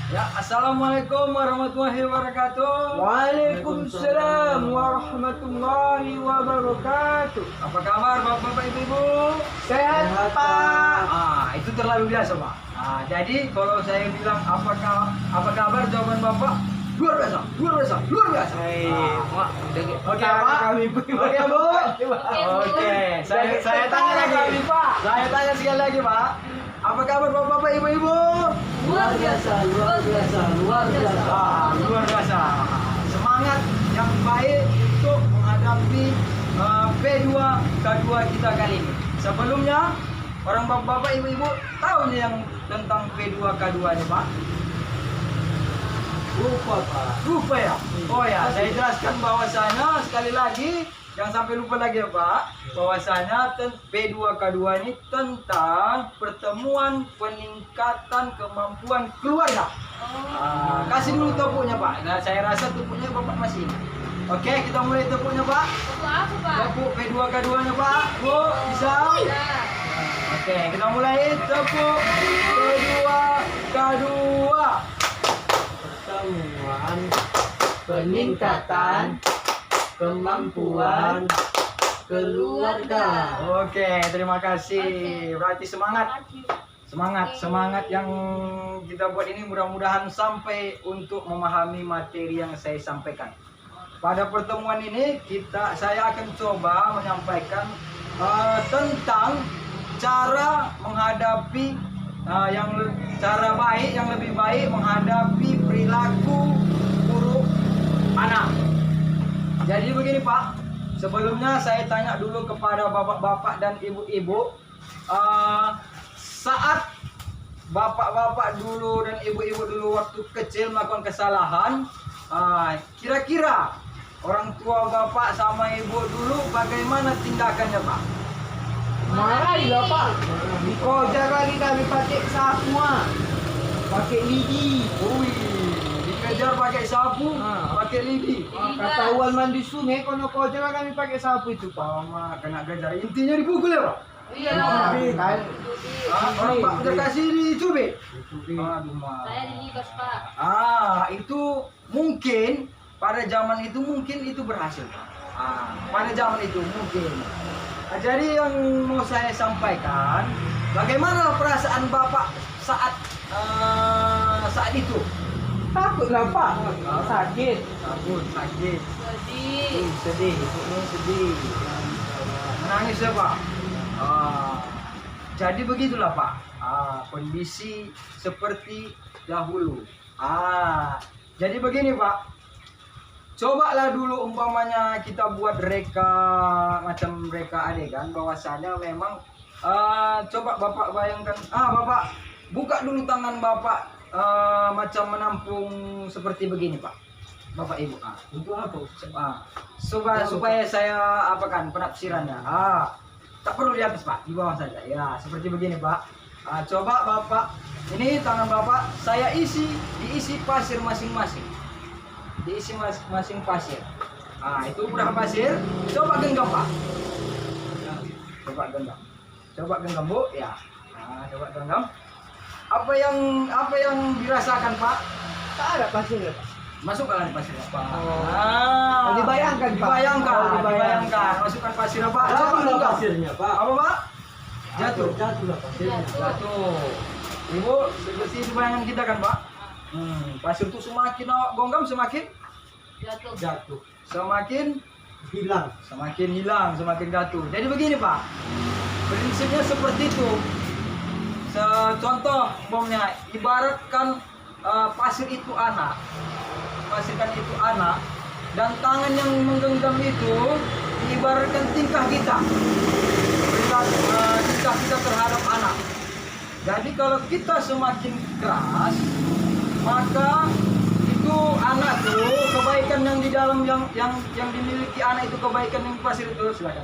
Ya, assalamualaikum warahmatullahi wabarakatuh. Waalaikumsalam warahmatullahi wabarakatuh. Apa kabar bapak-bapak ibu-ibu? Sehat Pak. Itu terlalu biasa pak. Jadi kalau saya bilang apa kabar, jawaban bapak luar biasa, luar biasa, luar biasa. Oke pak. Oke bu. Oke. Saya tanya lagi. Saya tanya sekali lagi pak. Apa kabar bapak-bapak ibu-ibu? Luar biasa, luar biasa, luar biasa. Luar biasa. Semangat yang baik untuk menghadapi P2K2 kita kali ini. Sebelumnya, orang bapak-bapak ibu-ibu tahu nih yang tentang P2K2 ini Pak? Lupa Pak. Lupa ya? Oh ya, saya jelaskan bahwasanya sekali lagi, jangan sampai lupa lagi ya Pak, bahwasanya P2K2 ini tentang pertemuan peningkatan kemampuan keluarga. Kasih dulu tepuknya Pak. Nah, saya rasa tepuknya Bapak masih ingat. Oke, kita mulai tepuknya Pak. Tepuk apa Pak? Tepuk P2K2 nya Pak. Bu, bisa? Oke, kita mulai tepuk P2K2. Pertemuan peningkatan kemampuan keluarga. Oke, terima kasih. Berarti semangat yang kita buat ini mudah-mudahan sampai untuk memahami materi yang saya sampaikan. Pada pertemuan ini saya akan coba menyampaikan tentang cara menghadapi yang lebih baik menghadapi perilaku buruk anak. Jadi begini Pak, sebelumnya saya tanya dulu kepada bapak-bapak dan ibu-ibu, saat bapak-bapak dulu dan ibu-ibu dulu waktu kecil melakukan kesalahan, kira-kira orang tua bapak sama ibu dulu bagaimana tindakannya Pak? Marahilah Pak. Dikojar lagi kami pakai sapu, pakai lidi. Dikejar pakai sapu, pakai lidi. Ketahuan mandi sungai, kono kojar lah kami pakai sapu itu Pak. Kena kejar. Intinya dipukul ya Pak? Iya. Kan? Orang Pak udah kasih dicubit. Saya dilibas Pak. Itu mungkin pada zaman itu itu berhasil. Pada zaman itu mungkin. Jadi yang mau saya sampaikan, bagaimana perasaan Bapak saat itu? Takutlah Pak. Sakit. Sakit. Sedih. Sedih. Menangis ya Pak. Jadi begitulah Pak. Kondisi seperti dahulu. Jadi begini Pak. Cobalah dulu umpamanya kita buat macam reka adegan bahwasanya memang coba Bapak bayangkan, Bapak buka dulu tangan Bapak macam menampung seperti begini Pak. Bapak Ibu. Untuk apa? Supaya saya apakan penafsirannya. Tak perlu di atas Pak, di bawah saja. Ya, seperti begini Pak. Coba Bapak, ini tangan Bapak saya diisi pasir masing-masing. Diisi masing pasir. Itu udah pasir. Coba genggam Pak. Coba genggam Bu. Ya. Coba genggam. Apa yang dirasakan Pak? Tak ada pasir ya Pak. Masukkan pasir Pak. Dibayangkan Pak. Dibayangkan. Masukkan pasir Pak. Jatuhlah pasirnya Pak. Apa Pak? Jatuhlah pasirnya. Jatuh. Ibu, seperti itu bayangan kita kan Pak? Pasir itu semakin awak gonggam semakin Jatuh. semakin Hilang. semakin jatuh. Jadi begini Pak, prinsipnya seperti itu. Contoh bomnya, ibaratkan pasir itu anak, dan tangan yang menggenggam itu ibaratkan tingkah kita terhadap anak. Jadi kalau kita semakin keras, maka itu anak tuh kebaikan yang di dalam yang dimiliki anak itu kebaikan yang pasir itu silakan.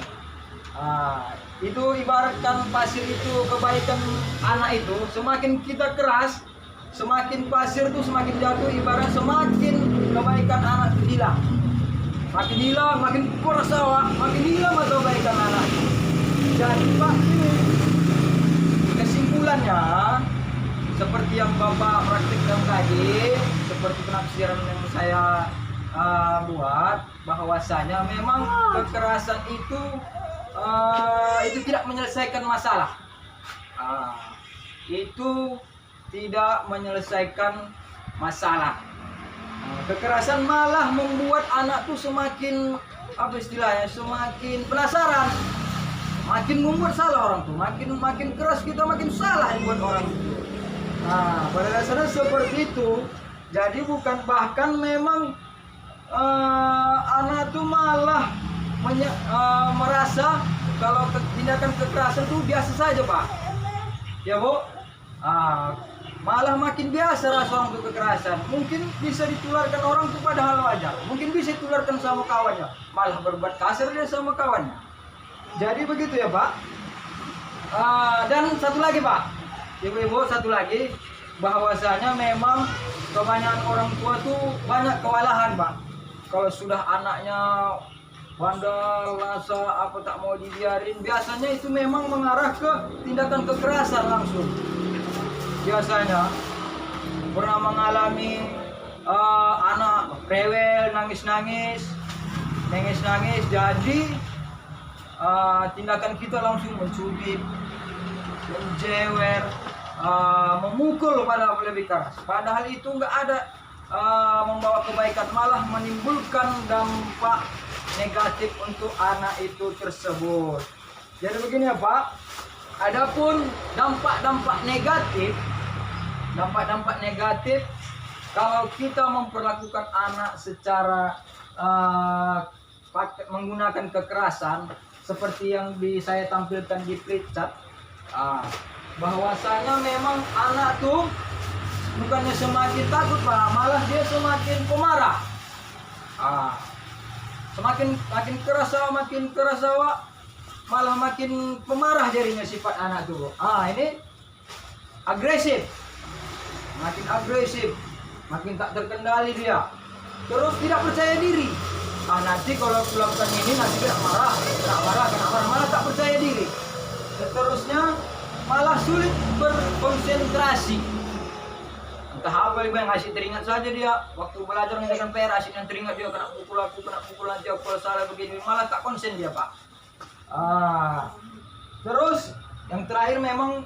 Itu ibaratkan pasir itu kebaikan anak itu semakin kita keras, semakin pasir itu semakin jatuh, ibarat semakin kebaikan anak itu hilang. Makin kuras makin hilang atau kebaikan anak. Jadi Pak, kesimpulannya seperti yang Bapak praktikkan lagi seperti penafsiran yang saya buat, bahwasanya memang kekerasan itu tidak menyelesaikan masalah. Itu tidak menyelesaikan masalah. Kekerasan malah membuat anak tuh semakin apa istilahnya, semakin penasaran, makin membuat salah orang tuh, makin keras kita makin salah yang buat orang itu. Pada dasarnya seperti itu. Jadi bukan, bahkan memang anak tuh malah merasa kalau tindakan kekerasan itu biasa saja, Pak. Ya, Bu. Malah makin biasa rasa orang itu kekerasan. Mungkin bisa ditularkan orang itu padahal wajar. Mungkin bisa ditularkan sama kawannya. Malah berbuat kasar dia sama kawannya. Jadi begitu ya, Pak. Dan satu lagi, Pak. Ibu-ibu, satu lagi. Bahwasanya memang kebanyakan orang tua tuh banyak kewalahan, Pak. Kalau sudah anaknya bandel, rasa apa tak mau dibiarin, biasanya itu memang mengarah ke tindakan kekerasan langsung. Biasanya pernah mengalami anak rewel, nangis-nangis, jadi tindakan kita langsung mencubit, menjewer, memukul pada lebih keras. Padahal itu nggak ada membawa kebaikan, malah menimbulkan dampak negatif untuk anak itu tersebut. Jadi begini ya, Pak. Adapun dampak-dampak negatif kalau kita memperlakukan anak secara menggunakan kekerasan seperti yang saya tampilkan di Pritchat, bahwasanya memang anak tuh bukannya semakin takut, Pak, malah dia semakin pemarah. Makin keras, malah makin pemarah jadinya sifat anak tuh. Ini agresif, makin tak terkendali dia, terus tidak percaya diri. Nanti kalau melakukan ini nanti kena marah, malah tak percaya diri. Seterusnya malah sulit berkonsentrasi. Entah apa yang asik teringat saja dia waktu belajar mengerjakan PR, asik yang teringat dia kena pukul nanti aku kalau salah begini, malah tak konsen dia, Pak. Terus yang terakhir memang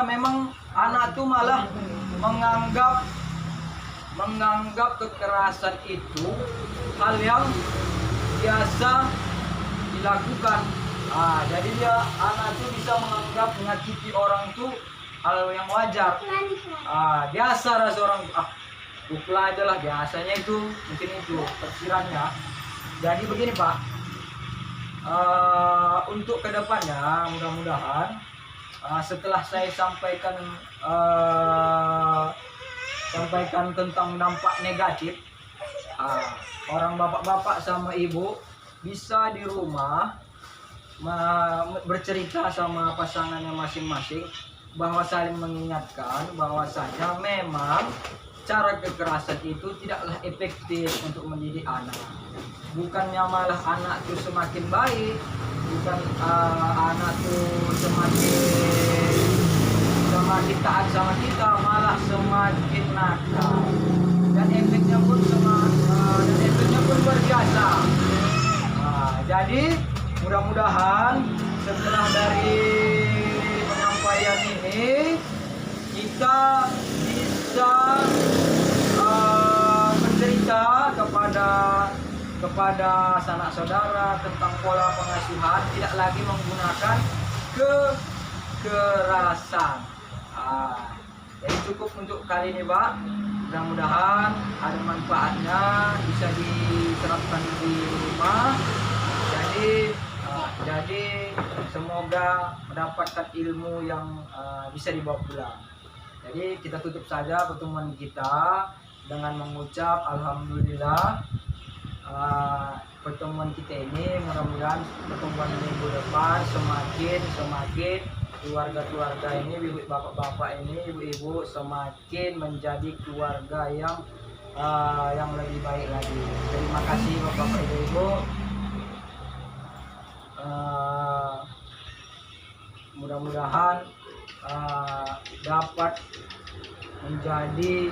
memang anak tuh malah menganggap kekerasan itu hal yang biasa dilakukan. Jadi anak tuh bisa menganggap menyakiti orang tuh hal yang wajar. Biasa rasa orang pukul aja lah, biasanya itu mungkin itu tafsirannya. Jadi begini, Pak. Untuk kedepannya mudah-mudahan setelah saya sampaikan tentang dampak negatif, orang bapak-bapak sama ibu bisa di rumah bercerita sama pasangannya masing-masing, bahwa saling mengingatkan bahwasanya memang cara kekerasan itu tidaklah efektif untuk mendidik anak. Bukannya malah anak itu semakin baik, bukan anak itu semakin taat sama kita, malah semakin nakal. Dan efeknya pun luar biasa. Jadi mudah-mudahan setelah dari penyampaian ini kita bisa bercerita kepada sanak saudara tentang pola pengasuhan, tidak lagi menggunakan kekerasan. Jadi cukup untuk kali ini, Pak. Mudah-mudahan ada manfaatnya, bisa diterapkan di rumah. Jadi semoga mendapatkan ilmu yang bisa dibawa pulang. Jadi kita tutup saja pertemuan kita dengan mengucap alhamdulillah. Pertemuan kita ini mudah-mudahan pertemuan minggu depan semakin keluarga-keluarga ini, bapak-bapak ini, ibu-ibu semakin menjadi keluarga yang lebih baik lagi. Terima kasih bapak-bapak, ibu-ibu. Mudah-mudahan dapat menjadi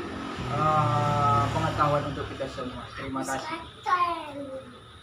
pengetahuan untuk kita semua. Terima kasih.